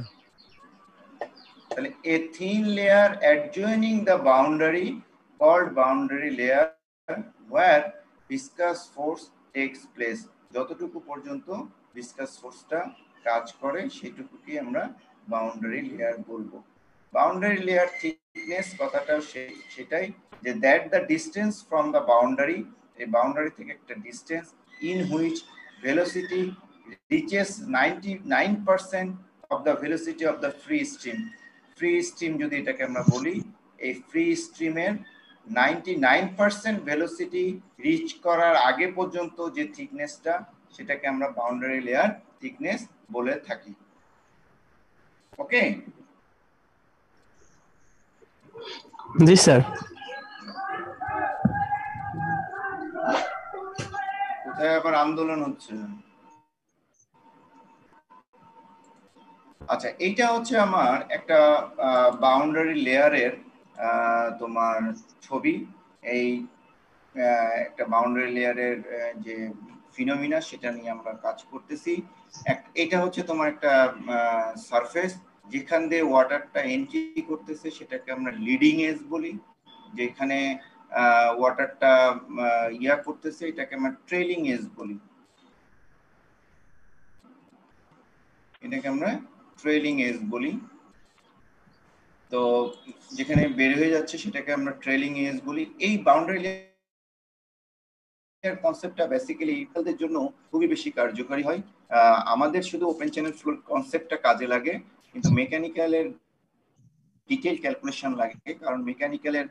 S1: তাহলে a thin layer adjoining the boundary called boundary layer where viscous force takes place. যতটুকু পর্যন্ত ভিসকাস ফোর্সটা কাজ করে, সেটুকুকে আমরা বাউন্ডারি লেয়ার বলবো। বাউন্ডারি লেয়ার থিকনেস কথাটাও সেটাই, যে that the distance from the boundary, এই বাউন্ডারি থেকে একটা distance in which velocity reaches 99% of the velocity of the free stream। Free stream যদি এটাকে আমরা বলি, এই ফ্রি স্ট্রিমের 99% ভেলোসিটি রিচ করার আগে পর্যন্ত যে থিকনেসটা, সেটাকে আমরা বাউন্ডারি লেয়ার থিকনেস বলে থাকি। ওকে?
S3: জি স্যার।
S1: কোথায় আবার আন্দোলন হচ্ছে? আচ্ছা, এইটা হচ্ছে আমার একটা বাউন্ডারি লেয়ারের তোমার ছবি। এই একটা বাউন্ডারি লেয়ারের যে ফিনোমিনা সেটা নিয়ে আমরা কাজ করতেছি। এটা হচ্ছে তোমার একটা সারফেস যেখান দিয়ে ওয়াটারটা এন্ট্রি করতেছে, সেটাকে আমরা লিডিং এজ বলি। যেখানে ওয়াটারটা ইয়া করতেছে এটাকে আমরা ট্রেলিং এজ বলি। এটাকে আমরা ট্রেলিং এজ বলি। তো যেখানে বের হয়ে যাচ্ছে সেটাকে আমরা ট্রেলিং এজ বলি। এই বাউন্ডারি লেয়ার কনসেপ্টটা বেসিক্যালি ইকুয়ালদের জন্য খুবই বেশি কার্যকরী হয়। আমাদের শুধু ওপেন চ্যানেল ফ্লো কনসেপ্টটা কাজে লাগে, কিন্তু মেকানিক্যালের ডিটেইল ক্যালকুলেশন লাগে, কারণ মেকানিক্যালের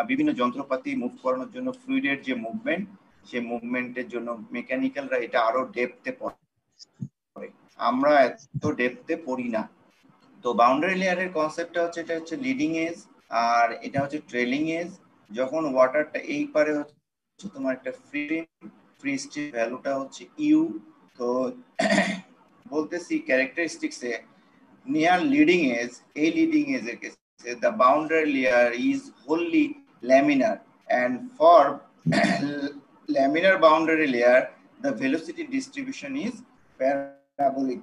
S1: বিভিন্ন যন্ত্রপাতি মুভ করানোর জন্য ফ্লুইডের যে মুভমেন্ট, সেই মুভমেন্টের জন্য মেকানিক্যালরা এটা আরো ডেপথে পড়ে, আমরা এত ডেপথে পড়ি না। তো বাউন্ডারি লেয়ারের কনসেপ্টটা হচ্ছে, এটা হচ্ছে লিডিং এজ আর এটা হচ্ছে ট্রেলিং এজ। যখন ওয়াটারটা এই পারে হচ্ছে তোমার একটা ফ্রি স্ট্রিম ভ্যালুটা হচ্ছে ইউ। তো বলতেছি ক্যারেক্টারিস্টিক্সে নিয়ার লিডিং এজ, এই লিডিং এজের ক্ষেত্রে the boundary layer is wholly laminar, and for laminar boundary layer the velocity distribution is parabolic.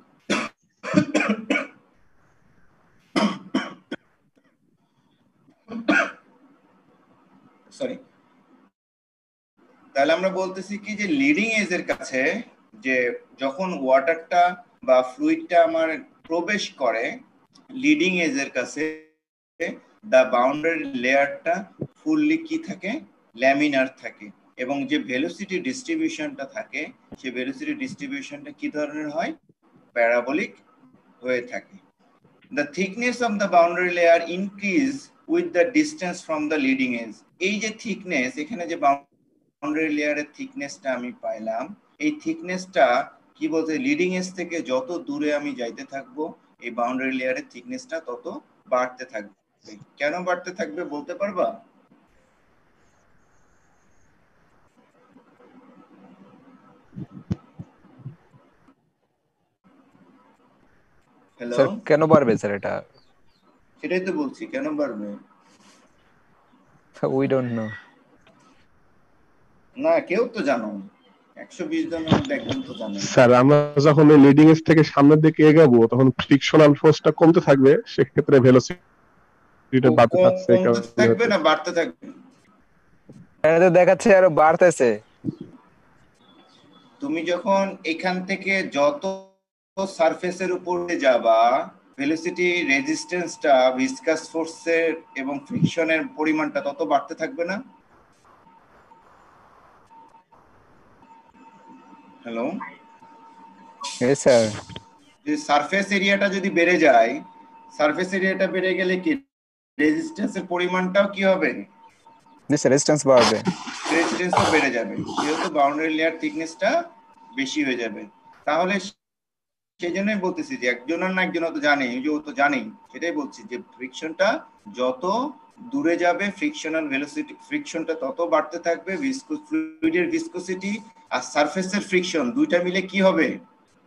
S1: Sorry, তাহলে আমরা বলতেছি কি যে লিডিং এজের কাছে যে যখন ওয়াটারটা বা ফ্লুইডটা আমার প্রবেশ করে লিডিং এজের কাছে, দা বাউন্ডারি লেয়ারটা ফুললি কি থাকে, ল্যামিনার থাকে, এবং যে ভেলোসিটি ডিস্ট্রিবিউশনটা থাকে সেই ভেলোসিটি ডিস্ট্রিবিউশনটা কি ধরনের হয়, প্যারাবোলিক হয়ে থাকে। The thickness of the boundary layer increase with the distance from the leading edge. এই যে থিকনেস, এখানে যে বাউন্ডারি লেয়ারের থিকনেসটা আমি পাইলাম, এই থিকনেসটা কি বলতে, লিডিং এজ থেকে যত দূরে আমি যাইতে থাকবো এই বাউন্ডারি লেয়ারের থিকনেসটা তত বাড়তে থাকবে। কেন বাড়তে থাকবে বলতে পারবা? হ্যালো,
S2: স্যার কেন বাড়বে স্যার এটা?
S1: সেটাই তো বলছি, কেন বাড়বে।
S2: We don't know.
S1: না, কেউ তো জানো, 120 জনের মধ্যে একজন তো জানে।
S8: স্যার আমরা যখন লিডিং এজ থেকে সামনের দিকে এগাবো তখন ফ্রিকশনাল ফোর্সটা কমতে থাকবে, সেক্ষেত্রে ভেলোসিটিটা বাড়তে থাকছে।
S1: কমতে থাকবে না বাড়তে থাকবে?
S2: এটা দেখাচ্ছে আরো বাড়তেছে।
S1: তুমি যখন এখান থেকে যত সারফেসের উপরে যাবা ভেলোসিটি রেজিস্ট্যান্সটা ভিসকাস ফোর্সের এবং ফ্রিকশনের পরিমাণটা তত বাড়তে থাকবে না? হ্যালো,
S2: হ্যাঁ স্যার।
S1: যে সারফেস এরিয়াটা যদি বেড়ে যায়, সারফেস এরিয়াটা বেড়ে গেলে কি রেজিস্ট্যান্সের পরিমাণটাও কি হবে?
S2: রেজিস্ট্যান্স বাড়বে,
S1: রেজিস্ট্যান্সও বেড়ে যাবে, যেহেতু বাউন্ডারি লেয়ার থিকনেসটা বেশি হয়ে যাবে। তাহলে সেই জন্যই বলতেছি যে একজন না একজন তো জানে, যে ও তো জানেই, সেটাই বলছি যে ফ্রিকশনটা যত দূরে যাবে ফ্রিকশনাল ভেলোসিটি, ফ্রিকশনটা তত বাড়তে থাকবে। ফ্লুইডের ভিসকোসিটি আর সারফেসের ফ্রিকশন দুইটা মিলে কি হবে,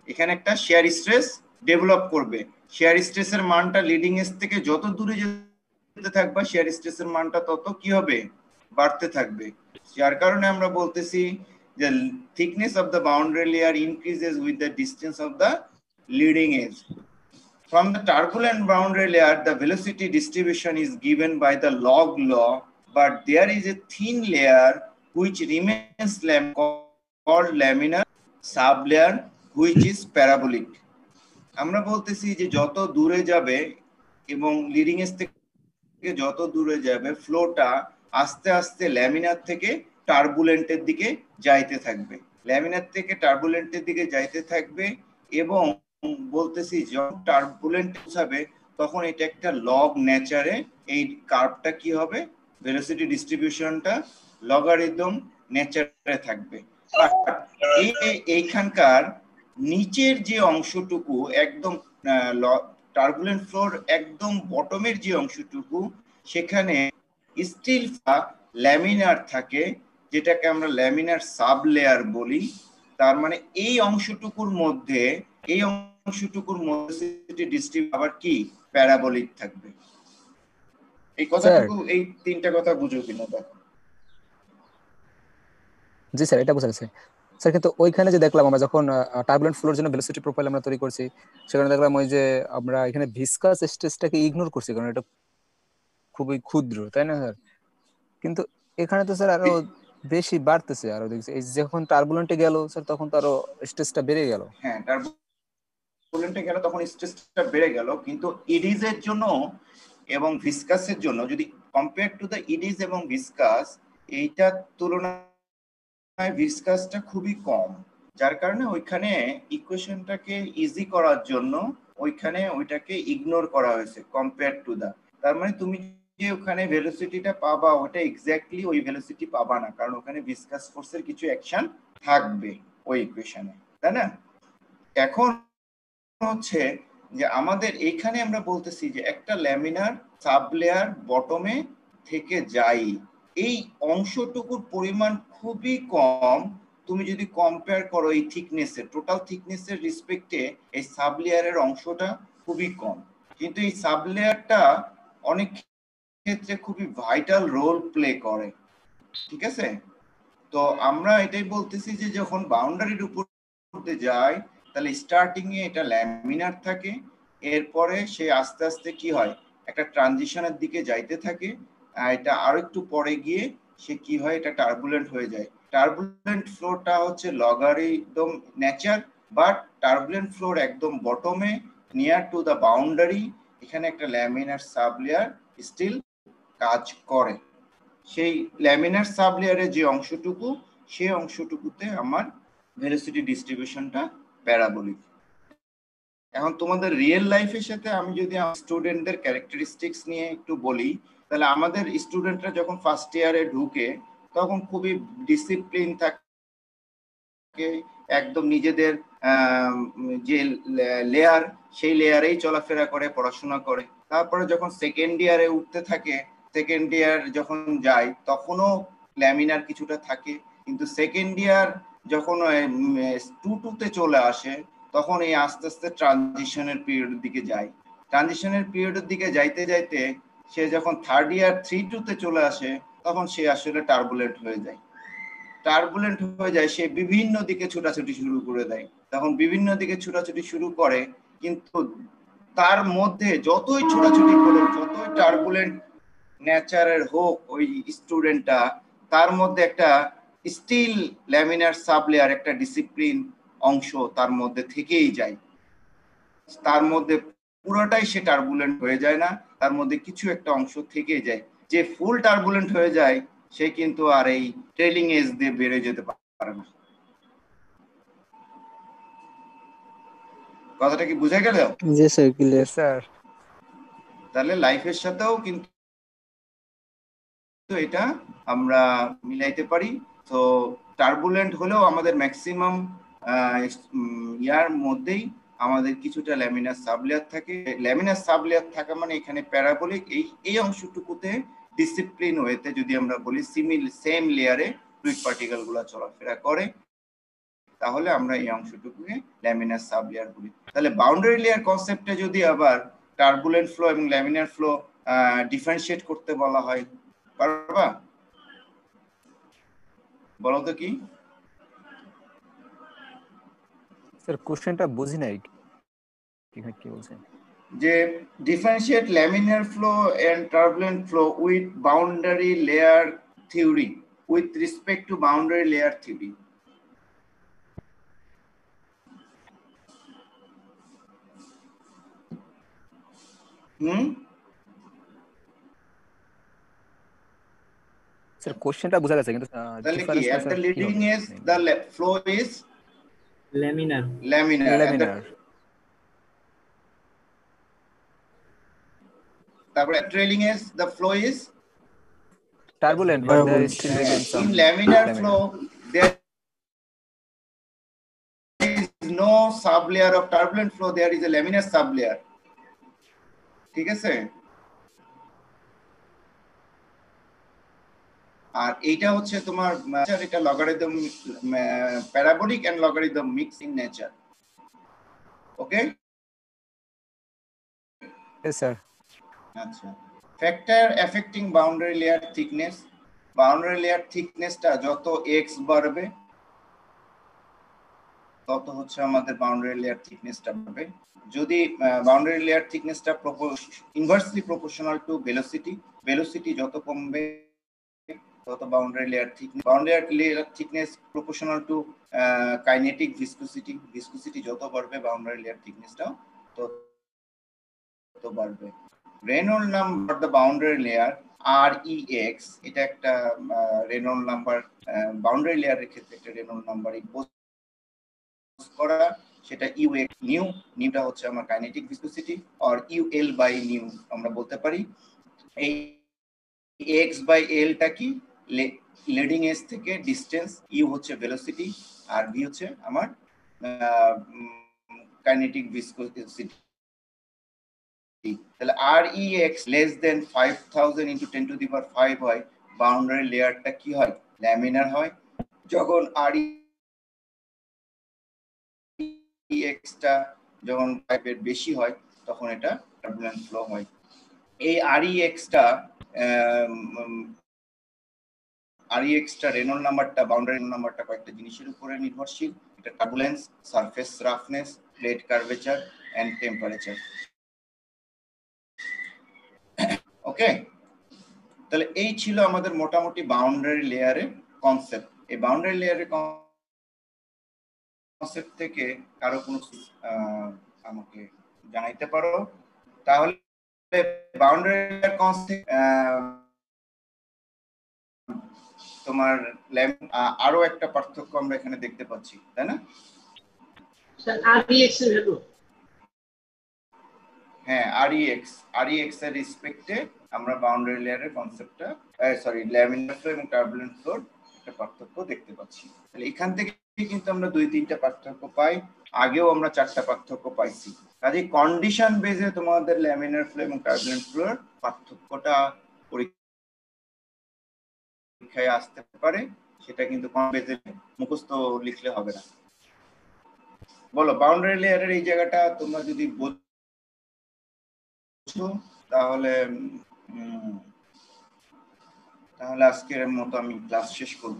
S1: এখানে একটা শেয়ার স্ট্রেস ডেভেলপ করবে। শেয়ার স্ট্রেসের মানটা লিডিং এজ থেকে যত দূরে যেতে থাকবে শেয়ার স্ট্রেসের মানটা তত কি হবে, বাড়তে থাকবে। যার কারণে আমরা বলতেছি যে thickness of the boundary layer increases with the distance of the leading edge. From the turbulent boundary layer, the velocity distribution is given by the log law, but there is a thin layer which remains called laminar sublayer, which is parabolic. আমরা বলতেছি যে যত দূরে যাবে এবং লিডিং এজ থেকে যত দূরে যাবে ফ্লোটা আস্তে আস্তে ল্যামিনার থেকে টার্বুলেন্টের দিকে যাইতে থাকবে, ল্যামিনার থেকে টার্বুলেন্টের দিকে যাইতে থাকবে। এবং বলতেছি যখন টার্বুলেন্ট পৌঁছাবে তখন এটা একটা লগ নেচারে এই কার্ভটা কি হবে, ভেলোসিটি ডিস্ট্রিবিউশনটা লগারিদম নেচারে থাকবে। এইখানকার নিচের যে অংশটুকু একদম টার্বুলেন্ট ফ্লোর একদম বটমের যে অংশটুকু, সেখানে স্টিল ল্যামিনার থাকে, যেটাকে আমরা ল্যামিনার সাব লেয়ার বলি। তার মানে এই অংশটুকুর মধ্যে, এই অংশটুকুর ভেলোসিটি ডিস্ট্রিবিউশন আবার কি প্যারাবোলিক থাকবে। এই কথাটুকু এই তিনটা কথা বুঝো কিনা দেখো।
S9: জি স্যার, এটা বোঝা গেছে স্যার। কিন্তু ওইখানে যে দেখলাম আমরা যখন টার্বুলেন্ট ফ্লোর জন্য ভেলোসিটি প্রোফাইল আমরা তৈরি করছি, সেখানে দেখলাম ওই যে আমরা এখানে ভিসকাস স্ট্রেসটাকে ইগনোর করছি, কারণ এটা খুবই ক্ষুদ্র, তাই না স্যার? কিন্তু এখানে তো স্যার আরো বেশি বাড়তেছে, আরো দেখছি এই যখন টার্বুলেন্টে গেল স্যার তখন তো আরো স্ট্রেসটা বেড়ে গেল।
S1: হ্যাঁ, টার্বুলেন্টে গেল তখন স্ট্রেসটা বেড়ে গেল, কিন্তু ইডিজের জন্য এবং ভিসকাসের জন্য যদি কম্পেয়ার টু দ্য ইডিজ এবং ভিসকাস, এইটার তুলনায় ভিসকাসটা খুবই কম, যার কারণে ওইখানে ইকুয়েশনটাকে ইজি করার জন্য ওইখানে ওইটাকে ইগনোর করা হয়েছে কম্পেয়ার টু দা। তার মানে তুমি যে ওখানে ভেলোসিটিটা পাবা ওটা এক্স্যাক্টলি ওই ভেলোসিটি পাবা না, কারণ ওখানে ভিসকাস ফোর্সের কিছু অ্যাকশন থাকবে ওই ইকুয়েশনে, তাই না? এখন হচ্ছে যে আমাদের এইখানে আমরা বলতেছি যে একটা ল্যামিনার সাবলেয়ার বটমে থেকে যাই, এই অংশটুকুর পরিমাণ খুবই কম। তুমি যদি কম্পেয়ার করো এই থিকনেসের, টোটাল থিকনেসের রেসপেক্টে এই সাবলেয়ারের অংশটা খুবই কম, কিন্তু এই সাবলেয়ারটা অনেক ক্ষেত্রে খুবই ভাইটাল রোল প্লে করে, ঠিক আছে? তো আমরা এটাই বলতেছি যে যখন বাউন্ডারির উপর যায় তাহলে স্টার্টিং এ এটা ল্যামিনার থাকে, এরপরে সে আস্তে আস্তে কি হয় একটা ট্রানজিশনের দিকে যাইতে থাকে, এটা আরো একটু পরে গিয়ে সে কি হয় এটা টার্বুলেন্ট হয়ে যায়। টার্বুলেন্ট ফ্লোটা হচ্ছে logarithm nature, but turbulent floor একদম বটমে নিয়ার টু দ্য বাউন্ডারি, এখানে একটা ল্যামিনার সাবলেয়ার স্টিল কাজ করে। সেই ল্যামিনার সাবলেয়ারের যে অংশটুকু, সেই অংশটুকুতে আমার ভেলোসিটি ডিস্ট্রিবিউশনটা প্যারাবোলিক। এখন তোমাদের রিয়েল লাইফের সাথে আমি যদি আমার স্টুডেন্টদের ক্যারেক্টারিস্টিক্স নিয়ে একটু বলি, তাহলে আমাদের স্টুডেন্টরা যখন ফার্স্ট ইয়ারে ঢুকে তখন খুবই ডিসিপ্লিন থাকে, একদম নিজেদের যে লেয়ার সেই লেয়ারেই চলাফেরা করে, পড়াশোনা করে। তারপরে যখন সেকেন্ড ইয়ারে উঠতে থাকে, সেকেন্ড ইয়ার যখন যায় তখনও ল্যামিনার কিছুটা থাকে, কিন্তু সেকেন্ড ইয়ার যখন 2-2 চলে আসে তখন এই আস্তে আস্তে ট্রানজিশনের পিরিয়ডের দিকে যায়। ট্রানজিশনের পিরিয়ডের দিকে যাইতে যাইতে সে যখন থার্ড ইয়ার 3-2 চলে আসে তখন সে আসলে টার্বুলেন্ট হয়ে যায়। টার্বুলেন্ট হয়ে যায়, সে বিভিন্ন দিকে ছোটাছুটি শুরু করে দেয়। তখন বিভিন্ন দিকে ছোটাছুটি শুরু করে, কিন্তু তার মধ্যে যতই ছোটাছুটি করুক, যতই টার্বুলেন্ট নেচারের হোক ওই স্টুডেন্টটা, তার মধ্যে একটা স্টিল ল্যামিনার সাবলেয়ার, একটা ডিসিপ্লিন অংশ তার মধ্যে থেকেই যায়। তার মধ্যে পুরোটাই সে টার্বুলেন্ট হয়ে যায় না, তার মধ্যে কিছু একটা অংশ থেকেই যায়। যে ফুল টার্বুলেন্ট হয়ে যায় সে কিন্তু আর এই ট্রেলিং এজ দিয়ে বেড়ে যেতে পারে না। কথাটা কি বুঝা গেল?
S3: জি স্যার, ক্লিয়ার
S9: স্যার।
S1: তাহলে লাইফের সাথেও কিন্তু এটা আমরা মিলাইতে পারি। তো টার্বুলেন্ট হলেও আমাদের ম্যাক্সিমাম ইয়ার মধ্যেই আমাদের কিছুটা ল্যামিনার সাবলেয়ার থাকে। ল্যামিনার সাবলেয়ার থাকা মানে এখানে প্যারাবোলিক, এই অংশটুকুতে ডিসিপ্লিন ওয়েতে যদি আমরা বলি সেম লেয়ারে ফ্লুইড পার্টিকেল গুলো চলাফেরা করে, তাহলে আমরা এই অংশটুকুকে ল্যামিনার সাবলেয়ার বলি। তাহলে বাউন্ডারি লেয়ার কনসেপ্টে যদি আবার টার্বুলেন্ট ফ্লো এবং ল্যামিনার ফ্লো ডিফারেন্সিয়েট করতে বলা হয়, পারবা? বলো তো কি
S9: স্যার, কোশ্চেনটা বুঝি নাই, কি বলছেন?
S1: যে differentiate laminar flow and turbulent flow with boundary layer theory, with respect to boundary layer theory.
S9: Sir, কোশ্চেনটা বোঝা গেছে, কিন্তু
S1: তাহলে কি at the leading edge the flow is laminar, তারপরে trailing edge the flow is
S9: turbulent, but there is still remains some
S1: in laminar flow there is no sublayer of turbulent flow, there is a laminar sublayer, ঠিক আছে? আর এইটা হচ্ছে তোমার এটা logarithm parabolic and logarithm mix in nature. Okay
S9: yes sir
S1: আচ্ছা factor affecting boundary layer thickness boundary layer থিকনেসটা যত x বাড়বে তত হচ্ছে আমাদের বাউন্ডারি লেয়ার থিকনেসটা বাড়বে যদি বাউন্ডারি লেয়ার থিকনেসটা ইনভার্সলি প্রপোর্শনাল টু ভেলোসিটি যত কমবে তত boundary layer thickness proportional to kinematic viscosity যত বাড়বে বাউন্ডারি লেয়ার থিকনেসটাও তত বাড়বে Reynolds number the boundary layer REX এটা একটা রেনল্ড নাম্বার বাউন্ডারি লেয়ারের ক্ষেত্রে একটা রেনল্ড নাম্বার ইম্পোজ করা সেটা UX নিউটা হচ্ছে আমার কাইনেটিক ভিসকোসিটি আর UL বাই নিউ আমরা বলতে পারি এই x বাই l টা কি লিডিং এজ থেকে ডিসটেন্স u হচ্ছে ভেলোসিটি আর v হচ্ছে আমার কাইনেটিক ভিসকোসিটি তাহলে REX less than 5000 into 10 to the power 5 হয় বাউন্ডারি লেয়ারটা কি হয় ল্যামিনার হয় যখন REX টা যখন 5 এর বেশি হয় তখন এটা টার্বুলেন্ট ফ্লো হয় এই REX টা রেনল্ড নাম্বারটা বাউন্ডারি নাম্বারটা কয়েকটা জিনিসের উপরে নির্ভরশীল এটা turbulence surface roughness plate curvature and temperature okay তাহলে এই ছিল আমাদের মোটামুটি বাউন্ডারি লেয়ারের কনসেপ্ট এই বাউন্ডারি লেয়ারের কনসেপ্ট থেকে কারো কোনো আমাকে জানাইতে পারো তাহলে বাউন্ডারি লেয়ার কনসেপ্ট তোমার আরো একটা পার্থক্য আমরা এখানে দেখতে পাচ্ছি তাই না
S7: স্যার REX এর ভ্যালু
S1: হ্যাঁ REX এর রেসপেক্টে আমরা বাউন্ডারি লেয়ারের কনসেপ্টটা ল্যামিনার ফ্লো এবং টার্বুলেন্ট ফ্লোর একটা পার্থক্য দেখতে পাচ্ছি তাহলে এখান থেকে কিন্তু আমরা 2-3টা পার্থক্য পাই আগেও আমরা 4টা পার্থক্য পাইছি কাজে কন্ডিশন বেসে তোমাদের ল্যামিনার ফ্লো এবং টার্বুলেন্ট ফ্লোর পার্থক্যটা পরীক্ষায় আসতে পারে সেটা কিন্তু কম বেসে মুখস্থ লিখলে হবে না বলো বাউন্ডারি লেয়ারের এই জায়গাটা তোমরা যদি তাহলে আজকের মতো আমি ক্লাস শেষ করব